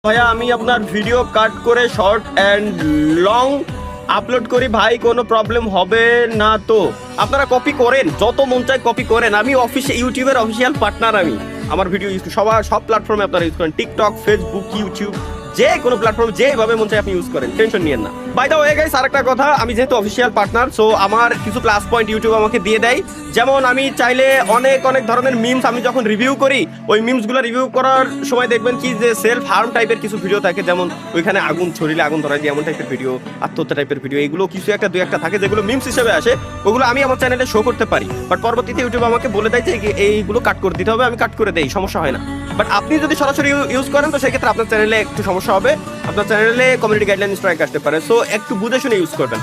ভাইয়া আমি আপনার ভিডিও কাট করে শর্ট অ্যান্ড লং আপলোড করি ভাই, কোনো প্রবলেম হবে না তো? আপনারা কপি করেন, যত মন চায় কপি করেন। আমি ইউটিউবের অফিসিয়াল পার্টনার। আমি আমার ভিডিও ইউজ সব প্ল্যাটফর্মে আপনারা ইউজ করেন, টিকটক, ফেসবুক, ইউটিউব, যে কোনো প্ল্যাটফর্ম যেভাবে মন চায় আপনি ইউজ করেন, টেনশন নিয়েন না। বাই দ্য ওয়ে গাইস, আরেকটা কথা, আমি যেহেতু অফিসিয়াল পার্টনার, সো আমার কিছু প্লাস পয়েন্ট ইউটিউব আমাকে দিয়ে দেয়। যেমন আমি চাইলে অনেক অনেক ধরনের মিমস আমি যখন রিভিউ করি, ওই মিমসগুলো রিভিউ করার সময় দেখবেন কি যে সেলফ হার্ম টাইপের কিছু ভিডিও থাকে, যেমন ওইখানে আগুন ছড়িলে আগুন ধরা দিয়ে এমন টাইপের ভিডিও, আত্মহত্যা টাইপের ভিডিও, এগুলো কিছু একটা দুই একটা থাকে যেগুলো মিমস হিসেবে আসে, ওগুলো আমি আমার চ্যানেলে শো করতে পারি। বাট পরবর্তীতে ইউটিউব আমাকে বলে দেয় যে এইগুলো কাট করে দিতে হবে, আমি কাট করে দেই, সমস্যা হয় না। বাট আপনি যদি সরাসরি ইউজ করেন তো সেক্ষেত্রে আপনার চ্যানেলে একটু সমস্যা হবে, আপনার চ্যানেলে কমিউনিটি গাইডলাইন স্ট্রাইক আসতে পারে। সো একটু বুঝে শুনে ইউজ করবেন।